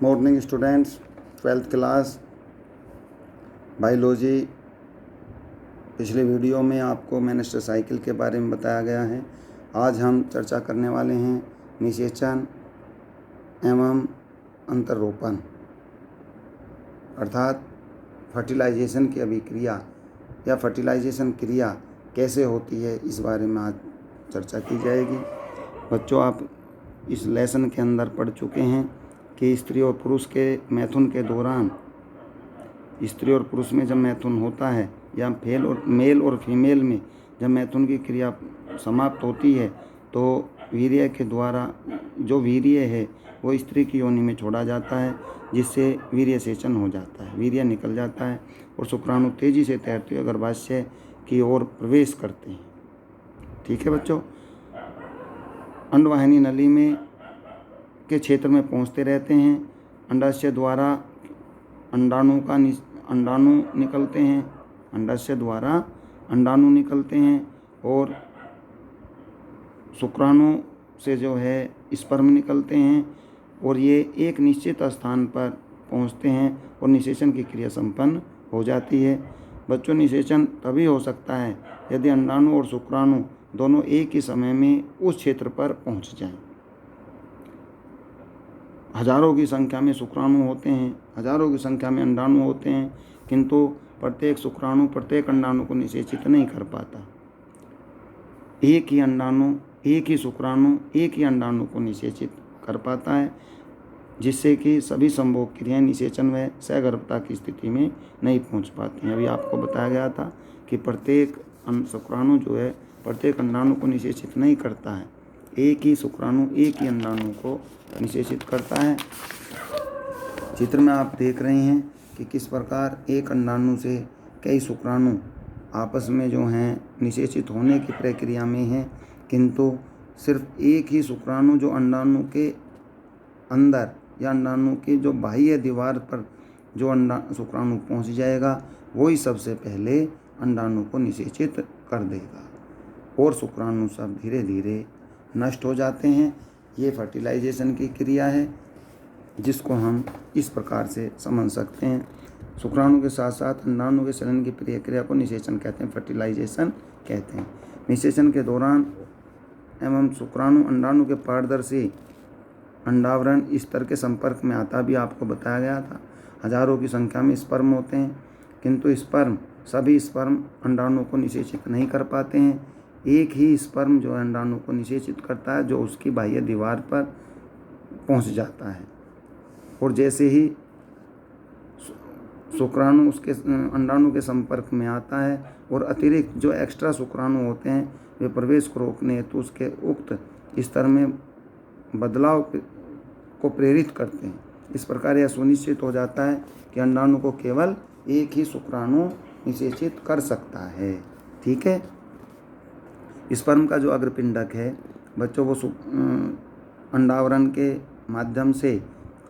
Morning students, 12th class biology. पिछले video में आपको मेनिस्टर साइकिल के बारे में बताया गया है। आज हम चर्चा करने वाले हैं निषेचन एवं अंतरोपण अर्थात फर्टिलाइजेशन की अभिक्रिया या फर्टिलाइजेशन क्रिया कैसे होती है, इस बारे में आज चर्चा की जाएगी। बच्चों, आप इस लेसन के अंदर पढ़ चुके हैं कि स्त्री और पुरुष के मैथुन के दौरान, स्त्री और पुरुष में जब मैथुन होता है या मेल और फीमेल में जब मैथुन की क्रिया समाप्त होती है तो वीर्य के द्वारा जो वीर्य है वो स्त्री की योनि में छोड़ा जाता है, जिससे वीर्य सेचन हो जाता है, वीर्य निकल जाता है और शुक्राणु तेजी से तैरते हुए गर्भाशय की ओर प्रवेश करते हैं। ठीक है बच्चों, अंडवाहिनी नली में के क्षेत्र में पहुंचते रहते हैं। अंडाशय द्वारा अंडाणु निकलते हैं, अंडाशय द्वारा अंडाणु निकलते हैं और शुक्राणु से जो है स्पर्म निकलते हैं और ये एक निश्चित स्थान पर पहुंचते हैं और निषेचन की क्रिया संपन्न हो जाती है। बच्चों, निषेचन तभी हो सकता है यदि अंडाणु और शुक्राणु दोनों एक ही समय में उस क्षेत्र पर पहुंच जाएं। हजारों की संख्या में शुक्राणु होते हैं, हजारों की संख्या में अंडाणु होते हैं, किंतु प्रत्येक शुक्राणु प्रत्येक अंडाणु को निषेचित नहीं कर पाता। एक ही अंडाणु, एक ही शुक्राणु एक ही अंडाणु को निषेचित कर पाता है, जिससे कि सभी संभोग क्रियाएं निषेचन व सगर्भता की स्थिति में नहीं पहुंच पाती हैं। अभी आपको बताया गया था कि प्रत्येक शुक्राणु जो है प्रत्येक अंडाणु को निषेचित नहीं करता है, एक ही शुक्राणु एक ही अंडाणु को निषेचित करता है। चित्र में आप देख रहे हैं कि किस प्रकार एक अंडाणु से कई शुक्राणु आपस में जो हैं निषेचित होने की प्रक्रिया में हैं, किंतु सिर्फ एक ही शुक्राणु जो अंडाणु के अंदर या अंडाणु की जो बाह्य दीवार पर जो शुक्राणु पहुंच जाएगा, वही सबसे पहले अंडाणु को निषेचित कर देगा और शुक्राणु सब धीरे धीरे नष्ट हो जाते हैं। ये फर्टिलाइजेशन की क्रिया है, जिसको हम इस प्रकार से समझ सकते हैं। शुक्राणु के साथ साथ अंडाणु के सलन की प्रक्रिया को निषेचन कहते हैं, फर्टिलाइजेशन कहते हैं। निषेचन के दौरान एवं शुक्राणु अंडाणु के पारदर्शी अंडावरण स्तर के संपर्क में आता, भी आपको बताया गया था। हजारों की संख्या में स्पर्म होते हैं, किंतु सभी स्पर्म अंडाणु को निषेचित नहीं कर पाते हैं। एक ही स्पर्म जो अंडाणु को निषेचित करता है, जो उसकी बाह्य दीवार पर पहुंच जाता है, और जैसे ही शुक्राणु उसके अंडाणु के संपर्क में आता है और अतिरिक्त जो एक्स्ट्रा शुक्राणु होते हैं वे प्रवेश को रोकने हेतु उसके उक्त स्तर में बदलाव को प्रेरित करते हैं। इस प्रकार यह सुनिश्चित हो जाता है कि अंडाणु को केवल एक ही शुक्राणु निषेचित कर सकता है। ठीक है, स्पर्म का जो अग्रपिंडक है बच्चों, वो अंडावरण के माध्यम से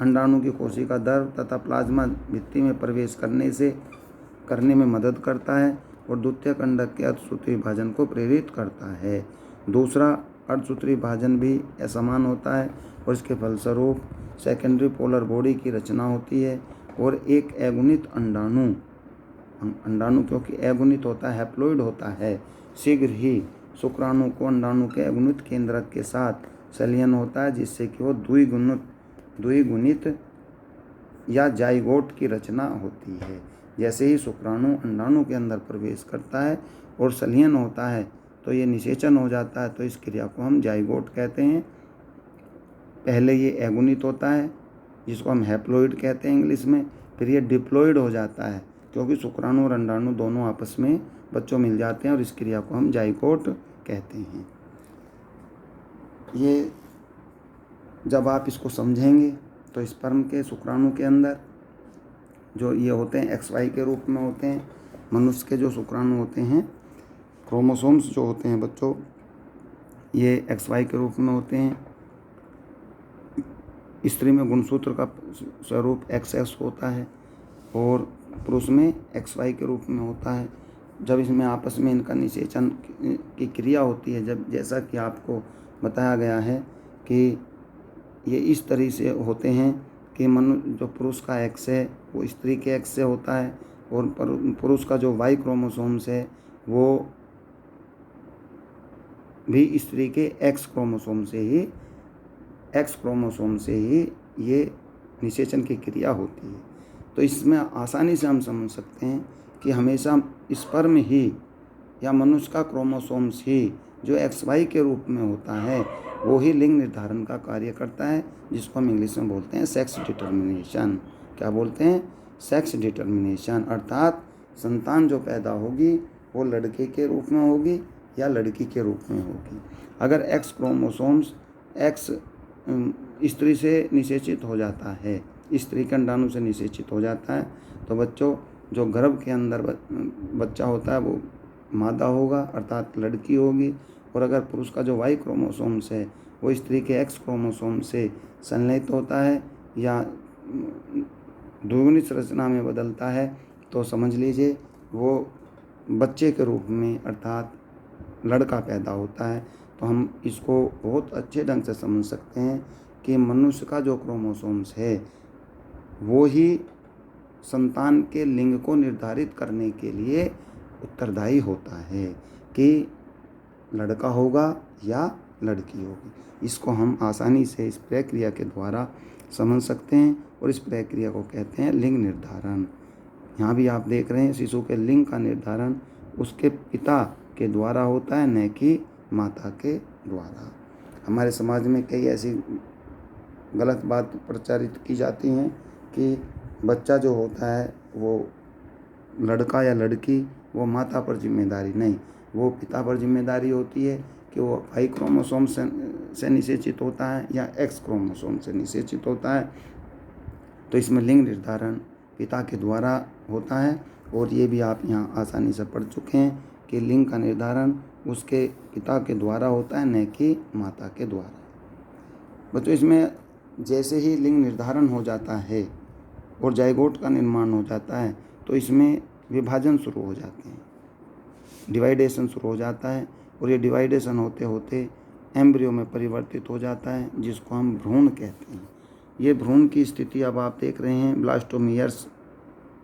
अंडाणु की कोशिका दर तथा प्लाज्मा भित्ति में प्रवेश करने में मदद करता है और द्वितीयक अंडक के अर्धसूत्री विभाजन को प्रेरित करता है। दूसरा अर्धसूत्री विभाजन भी असमान होता है और इसके फलस्वरूप सेकेंडरी पोलर बॉडी की रचना होती है और एक अगुणित अंडाणु क्योंकि अगुणित होता है, हैप्लॉइड होता है, शीघ्र ही शुक्राणु को अंडाणु के अगुणित केंद्रक के साथ संलयन होता है, जिससे कि वो द्विगुणित या जाइगोट की रचना होती है। जैसे ही शुक्राणु अंडाणु के अंदर प्रवेश करता है और संलयन होता है तो ये निषेचन हो जाता है, तो इस क्रिया को हम जाइगोट कहते हैं। पहले ये अगुणित होता है, जिसको हम हैप्लॉइड कहते हैं इंग्लिश में, फिर ये डिप्लॉइड हो जाता है क्योंकि शुक्राणु और अंडाणु दोनों आपस में बच्चों मिल जाते हैं और इस क्रिया को हम जाइगोट कहते हैं। ये जब आप इसको समझेंगे तो स्पर्म के शुक्राणु के अंदर जो ये होते हैं XY के रूप में होते हैं, मनुष्य के जो शुक्राणु होते हैं, क्रोमोसोम्स जो होते हैं बच्चों, ये XY के रूप में होते हैं। स्त्री में गुणसूत्र का स्वरूप XX होता है और पुरुष में XY के रूप में होता है। जब इसमें आपस में इनका निषेचन की क्रिया होती है, जब जैसा कि आपको बताया गया है कि ये इस तरह से होते हैं कि जो पुरुष का एक्स है वो स्त्री के एक्स से होता है, और पुरुष का जो वाई क्रोमोसोम्स है वो भी स्त्री के एक्स क्रोमोसोम से ही ये निषेचन की क्रिया होती है। तो इसमें आसानी से हम समझ सकते हैं कि हमेशा स्पर्म ही या मनुष्य का क्रोमोसोम्स ही जो एक्स वाई के रूप में होता है वो ही लिंग निर्धारण का कार्य करता है, जिसको हम इंग्लिश में बोलते हैं सेक्स डिटर्मिनेशन। क्या बोलते हैं? Sex determination. अर्थात संतान जो पैदा होगी वो लड़के के रूप में होगी या लड़की के रूप में होगी। अगर एक्स क्रोमोसोम्स एक्स स्त्री से निषेचित हो जाता है, स्त्री के अंडाणु से निषेचित हो जाता है, तो बच्चों जो गर्भ के अंदर बच्चा होता है वो मादा होगा अर्थात लड़की होगी। और अगर पुरुष का जो वाई क्रोमोसोम्स है वो स्त्री के एक्स क्रोमोसोम से संलयित होता है या द्विगुणित संरचना में बदलता है, तो समझ लीजिए वो बच्चे के रूप में अर्थात लड़का पैदा होता है। तो हम इसको बहुत अच्छे ढंग से समझ सकते हैं कि मनुष्य का जो क्रोमोसोम्स है वो ही संतान के लिंग को निर्धारित करने के लिए उत्तरदायी होता है कि लड़का होगा या लड़की होगी। इसको हम आसानी से इस प्रक्रिया के द्वारा समझ सकते हैं और इस प्रक्रिया को कहते हैं लिंग निर्धारण। यहाँ भी आप देख रहे हैं शिशु के लिंग का निर्धारण उसके पिता के द्वारा होता है, न कि माता के द्वारा। हमारे समाज में कई ऐसी गलत बात प्रचारित की जाती हैं कि बच्चा जो होता है वो लड़का या लड़की वो माता पर जिम्मेदारी नहीं, वो पिता पर जिम्मेदारी होती है कि वो वाई क्रोमोसोम से निषेचित होता है या एक्स क्रोमोसोम से निषेचित होता है। तो इसमें लिंग निर्धारण पिता के द्वारा होता है, और ये भी आप यहाँ आसानी से पढ़ चुके हैं कि लिंग का निर्धारण उसके पिता के द्वारा होता है, न कि माता के द्वारा। बच्चों इसमें जैसे ही लिंग निर्धारण हो जाता है और जाइगोट का निर्माण हो जाता है तो इसमें विभाजन शुरू हो जाते हैं, डिवाइडेशन शुरू हो जाता है, और ये डिवाइडेशन होते होते एम्ब्रियो में परिवर्तित हो जाता है, जिसको हम भ्रूण कहते हैं। ये भ्रूण की स्थिति अब आप देख रहे हैं, ब्लास्टोमियर्स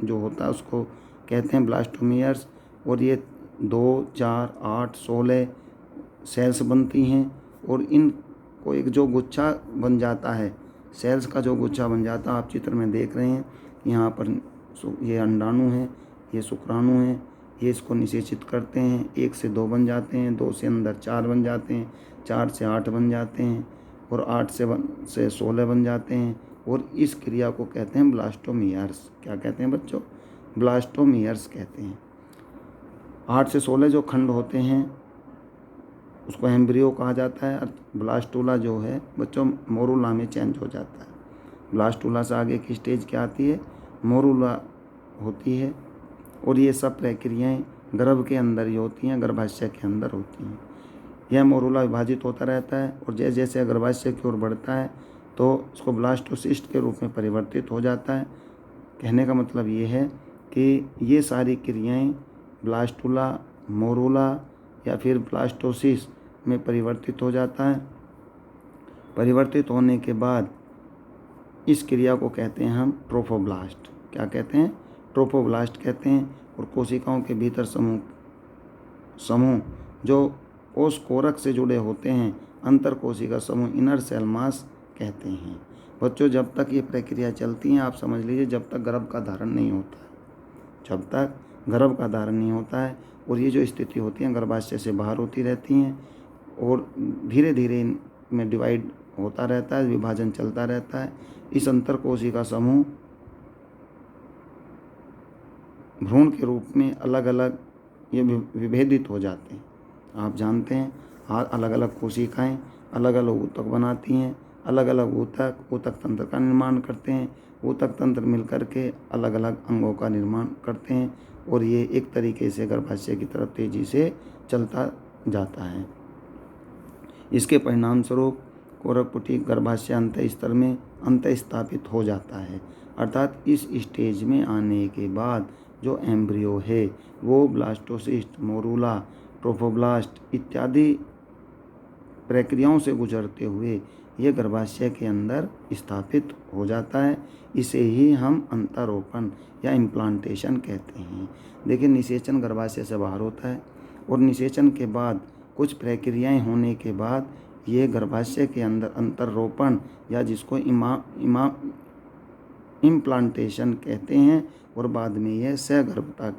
जो होता है उसको कहते हैं ब्लास्टोमियर्स, और ये 2, 4, 8, 16 सेल्स बनती हैं, और इनको एक जो गुच्छा बन जाता है, सेल्स का जो गुच्छा बन जाता है आप चित्र में देख रहे हैं। यहाँ पर ये अंडाणु है, ये शुक्राणु है, ये इसको निषेचित करते हैं, 1 से 2 बन जाते हैं, 2 से अंदर 4 बन जाते हैं, 4 से 8 बन जाते हैं, और 8 से 16 बन जाते हैं, और इस क्रिया को कहते हैं ब्लास्टोमियर्स। क्या कहते हैं बच्चों? ब्लास्टोमियर्स कहते हैं। 8 से 16 जो खंड होते हैं उसको एम्ब्रियो कहा जाता है। ब्लास्टूला जो है बच्चों मोरूला में चेंज हो जाता है। ब्लास्टूला से आगे की स्टेज क्या आती है? मोरूला होती है, और ये सब प्रक्रियाएं गर्भ के अंदर ही होती हैं, गर्भाशय के अंदर होती हैं। यह मोरूला विभाजित होता रहता है, और जैसे जैसे गर्भाशय की ओर बढ़ता है तो इसको ब्लास्टोसिस्ट के रूप में परिवर्तित हो जाता है। कहने का मतलब ये है कि ये सारी क्रियाएं ब्लास्टूला, मोरूला या फिर ब्लास्टोसिस में परिवर्तित हो जाता है। परिवर्तित होने के बाद इस क्रिया को कहते हैं हम ट्रोफोब्लास्ट। क्या कहते हैं? ट्रोफोब्लास्ट कहते हैं। और कोशिकाओं के भीतर समूह जो कोश कोरक से जुड़े होते हैं, अंतर कोशिका समूह इनर सेल मास कहते हैं। बच्चों जब तक ये प्रक्रिया चलती है आप समझ लीजिए जब तक गर्भ का धारण नहीं होता है, जब तक गर्भ का धारण नहीं होता है, और ये जो स्थिति होती है गर्भाशय से बाहर होती रहती हैं, और धीरे धीरे इनमें डिवाइड होता रहता है, विभाजन चलता रहता है। इस अंतर कोशिका समूह भ्रूण के रूप में अलग अलग ये विभेदित हो जाते हैं। आप जानते हैं अलग अलग कोशिकाएं अलग अलग ऊतक बनाती हैं, अलग अलग ऊतक तंत्र का निर्माण करते हैं, ऊतक तंत्र मिलकर के अलग अलग अंगों का निर्माण करते हैं, और ये एक तरीके से गर्भाशय की तरफ तेजी से चलता जाता है। इसके परिणाम स्वरूप कोरकपुटी गर्भाशय अंत स्तर में अंत स्थापित हो जाता है। अर्थात इस स्टेज में आने के बाद जो एम्ब्रियो है वो ब्लास्टोसिस्ट, मोरूला, ट्रोफोब्लास्ट इत्यादि प्रक्रियाओं से गुजरते हुए ये गर्भाशय के अंदर स्थापित हो जाता है। इसे ही हम अंतरोपण या इम्प्लांटेशन कहते हैं। देखिए, निषेचन गर्भाशय से बाहर होता है और निषेचन के बाद कुछ प्रक्रियाएं होने के बाद ये गर्भाशय के अंदर अंतरोपण या जिसको इम्प्लांटेशन कहते हैं और बाद में यह सगर्भता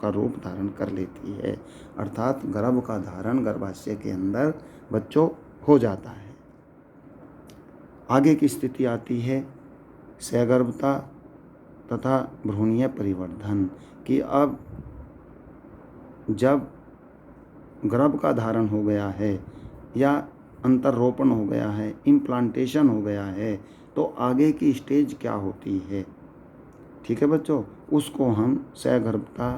का रूप धारण कर लेती है। अर्थात गर्भ का धारण गर्भाशय के अंदर बच्चों हो जाता है। आगे की स्थिति आती है सगर्भता तथा भ्रूणीय परिवर्धन कि अब जब गर्भ का धारण हो गया है या अंतरोपण हो गया है, इम्प्लांटेशन हो गया है, तो आगे की स्टेज क्या होती है? ठीक है बच्चों, उसको हम सगर्भता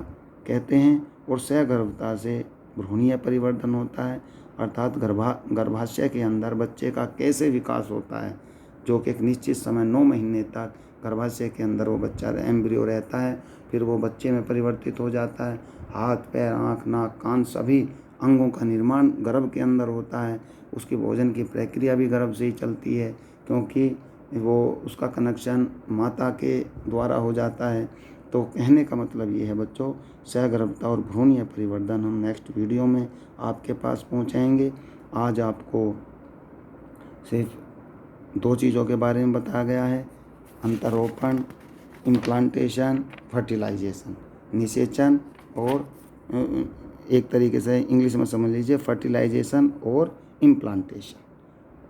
कहते हैं और सगर्भता से भ्रूणीय परिवर्धन होता है। अर्थात गर्भाशय के अंदर बच्चे का कैसे विकास होता है, जो कि एक निश्चित समय 9 महीने तक गर्भाशय के अंदर वो बच्चा एम्ब्रियो रहता है, फिर वो बच्चे में परिवर्तित हो जाता है। हाथ, पैर, आँख, नाक, कान सभी अंगों का निर्माण गर्भ के अंदर होता है। उसकी भोजन की प्रक्रिया भी गर्भ से ही चलती है, क्योंकि वो उसका कनेक्शन माता के द्वारा हो जाता है। तो कहने का मतलब ये है बच्चों, सगर्भता और भ्रूणीय परिवर्धन हम नेक्स्ट वीडियो में आपके पास पहुंचाएंगे। आज आपको सिर्फ 2 चीज़ों के बारे में बताया गया है, अंतरोपण, इम्प्लांटेशन, फर्टिलाइजेशन। निषेचन और एक तरीके से इंग्लिश में समझ लीजिए फर्टिलाइजेशन और इम्प्लांटेशन।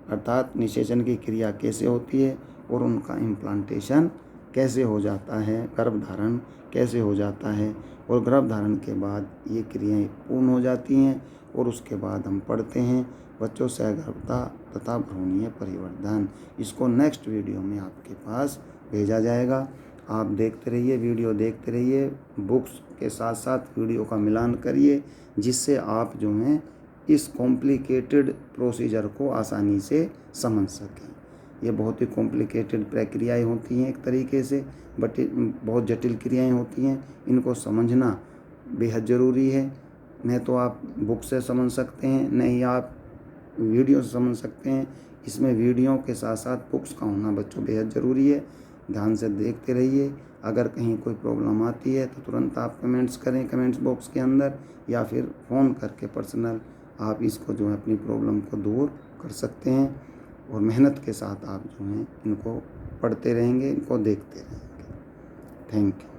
अर्थात निषेचन की क्रिया कैसे होती है और उनका इम्प्लांटेशन कैसे हो जाता है, गर्भधारण कैसे हो जाता है, और गर्भधारण के बाद ये क्रियाएं पूर्ण हो जाती हैं और उसके बाद हम पढ़ते हैं बच्चों सगर्भता तथा भ्रूणीय परिवर्धन। इसको नेक्स्ट वीडियो में आपके पास भेजा जाएगा। आप देखते रहिए, वीडियो देखते रहिए, बुक्स के साथ साथ वीडियो का मिलान करिए, जिससे आप जो हैं इस कॉम्प्लिकेटेड प्रोसीजर को आसानी से समझ सकें। ये बहुत ही कॉम्प्लिकेटेड प्रक्रियाएं होती हैं एक तरीके से, बट बहुत जटिल क्रियाएं होती हैं। इनको समझना बेहद ज़रूरी है। नहीं तो आप बुक से समझ सकते हैं, नहीं आप वीडियो से समझ सकते हैं। इसमें वीडियो के साथ साथ बुक्स का होना बच्चों बेहद ज़रूरी है। ध्यान से देखते रहिए। अगर कहीं कोई प्रॉब्लम आती है तो तुरंत आप कमेंट्स करें कमेंट्स बॉक्स के अंदर, या फिर फ़ोन करके पर्सनल आप इसको जो है अपनी प्रॉब्लम को दूर कर सकते हैं। और मेहनत के साथ आप जो हैं इनको पढ़ते रहेंगे, इनको देखते रहेंगे। Thank you.